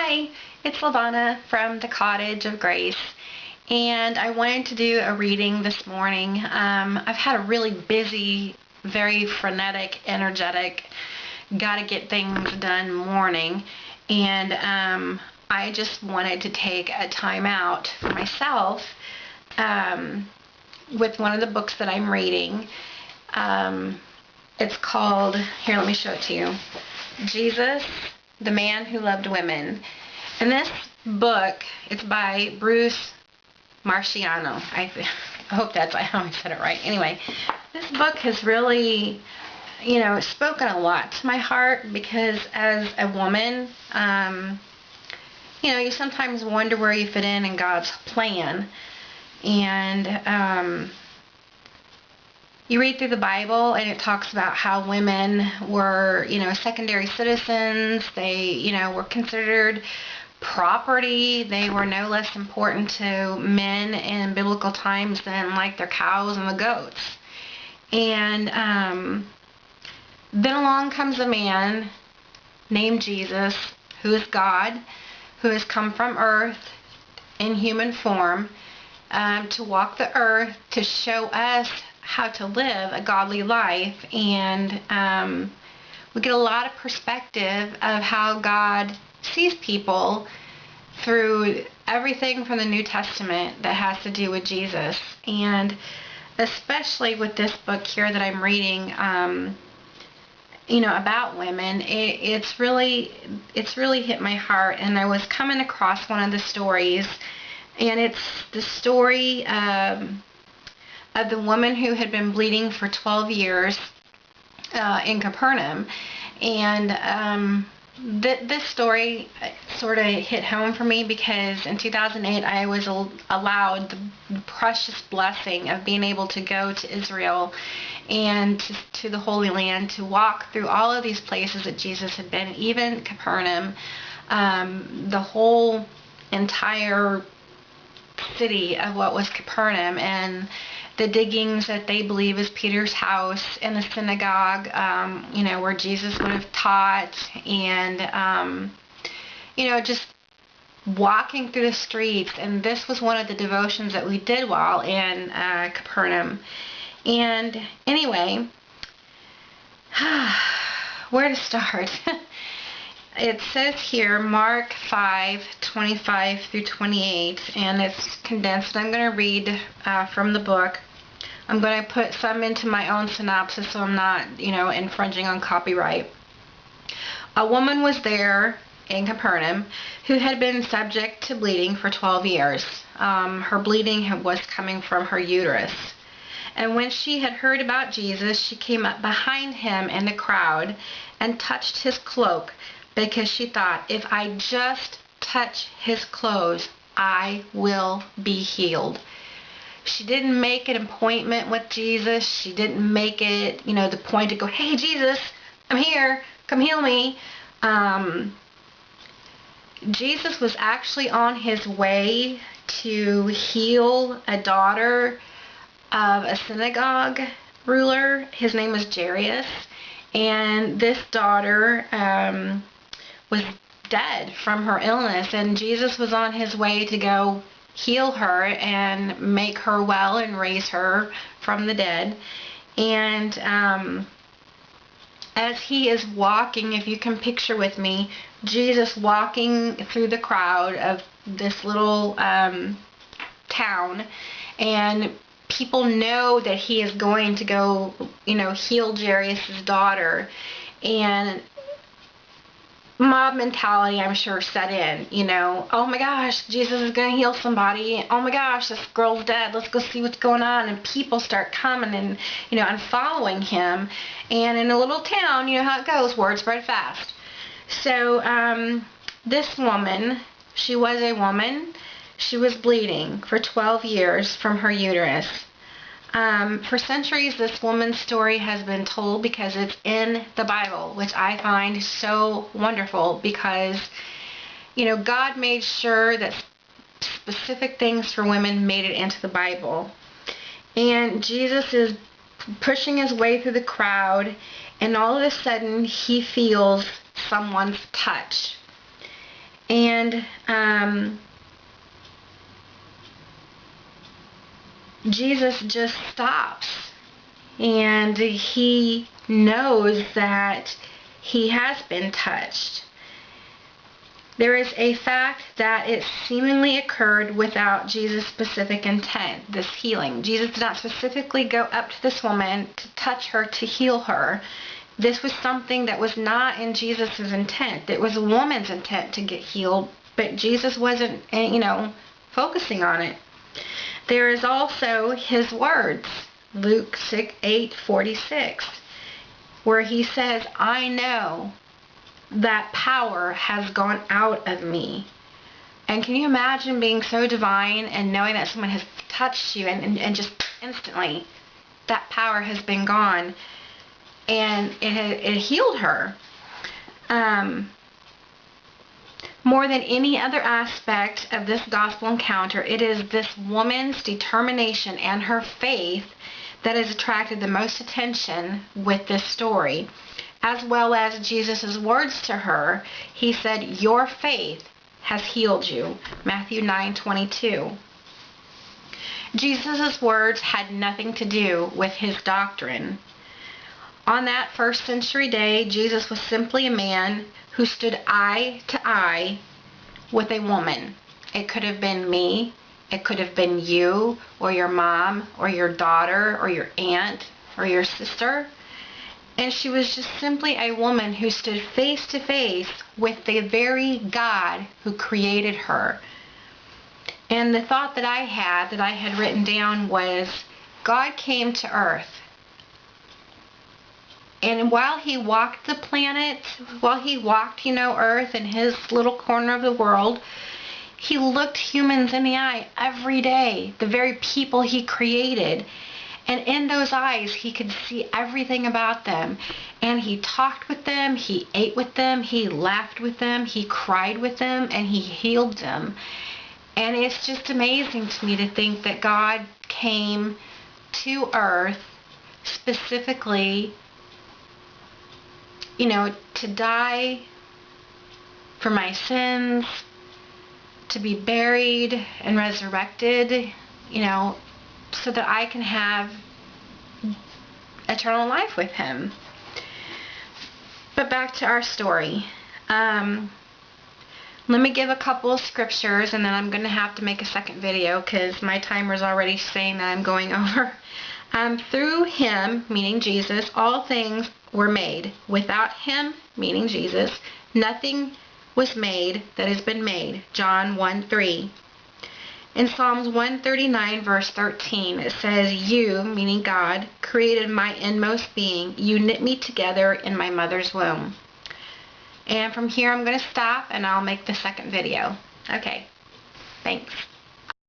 Hi, it's Lavana from the Cottage of Grace, and I wanted to do a reading this morning. I've had a really busy, very frenetic, energetic, gotta get things done morning, and I just wanted to take a time out for myself with one of the books that I'm reading. It's called, here, let me show it to you, Jesus, the Man Who Loved Women. And this book, it's by Bruce Marciano. I hope I said it right. Anyway, this book has really, spoken a lot to my heart because as a woman, you sometimes wonder where you fit in God's plan. And you read through the Bible and it talks about how women were, secondary citizens. They, were considered property. They were no less important to men in biblical times than like their cows and the goats. And then along comes a man named Jesus, who is God, who has come from earth in human form to walk the earth, to show us how to live a godly life. And we get a lot of perspective of how God sees people through everything from the New Testament that has to do with Jesus. And especially with this book here that I'm reading, about women, it's really hit my heart. And I was coming across one of the stories, and it's the story of the woman who had been bleeding for 12 years in Capernum. And this story sort of hit home for me because in 2008 I was allowed the precious blessing of being able to go to Israel and to the Holy Land, to walk through all of these places that Jesus had been, even Capernum, the whole entire city of what was Capernum, and the diggings that they believe is Peter's house, and the synagogue, where Jesus would have taught, and, just walking through the streets. And this was one of the devotions that we did while in Capernum. And anyway, where to start? It says here, Mark 5:25 through 28, and it's condensed. I'm going to read from the book. I'm going to put some into my own synopsis so I'm not, infringing on copyright. A woman was there in Capernum who had been subject to bleeding for 12 years. Her bleeding was coming from her uterus. And when she had heard about Jesus, she came up behind him in the crowd and touched his cloak, because she thought, if I just touch his clothes, I will be healed. She didn't make an appointment with Jesus. She didn't make it, the point to go, hey, Jesus, I'm here. Come heal me. Jesus was actually on his way to heal a daughter of a synagogue ruler. His name was Jairus. And this daughter was dead from her illness, and Jesus was on his way to go heal her and make her well and raise her from the dead. And as he is walking, if you can picture with me, Jesus walking through the crowd of this little town, and people know that he is going to go, heal Jairus' daughter. And mob mentality, I'm sure, set in, oh my gosh, Jesus is going to heal somebody. Oh my gosh, this girl's dead. Let's go see what's going on. And people start coming and, and following him. And in a little town, you know how it goes, word spread fast. So this woman, she was a woman. She was bleeding for 12 years from her uterus. For centuries, this woman's story has been told because it's in the Bible, which I find so wonderful because, God made sure that specific things for women made it into the Bible. And Jesus is pushing his way through the crowd, and all of a sudden, he feels someone's touch. And Jesus just stops, and he knows that he has been touched. There is a fact that it seemingly occurred without Jesus' specific intent, this healing. Jesus did not specifically go up to this woman to touch her, to heal her. This was something that was not in Jesus' intent. It was a woman's intent to get healed, but Jesus wasn't, focusing on it. There is also his words, Luke 8:46, where he says, I know that power has gone out of me. And can you imagine being so divine and knowing that someone has touched you and just instantly that power has been gone, and it healed her. More than any other aspect of this gospel encounter, it is this woman's determination and her faith that has attracted the most attention with this story, as well as Jesus' words to her. He said, your faith has healed you. Matthew 9:22. Jesus' words had nothing to do with his doctrine. On that first century day, Jesus was simply a man who stood eye to eye with a woman. It could have been me, it could have been you, or your mom, or your daughter, or your aunt, or your sister. And she was just simply a woman who stood face to face with the very God who created her. And the thought that I had written down was, God came to earth. And while he walked the planet, while he walked, earth in his little corner of the world, he looked humans in the eye every day, the very people he created. And in those eyes, he could see everything about them. And he talked with them, he ate with them, he laughed with them, he cried with them, and he healed them. And it's just amazing to me to think that God came to earth specifically, to die for my sins, to be buried and resurrected, so that I can have eternal life with him. But back to our story. Let me give a couple of scriptures, and then I'm going to have to make a second video because my timer is already saying that I'm going over. Through him, meaning Jesus, all things were made. Without him, meaning Jesus, nothing was made that has been made. John 1:3. In Psalms 139, verse 13, it says, you, meaning God, created my inmost being. You knit me together in my mother's womb. And from here I'm going to stop and I'll make the second video. Okay, thanks.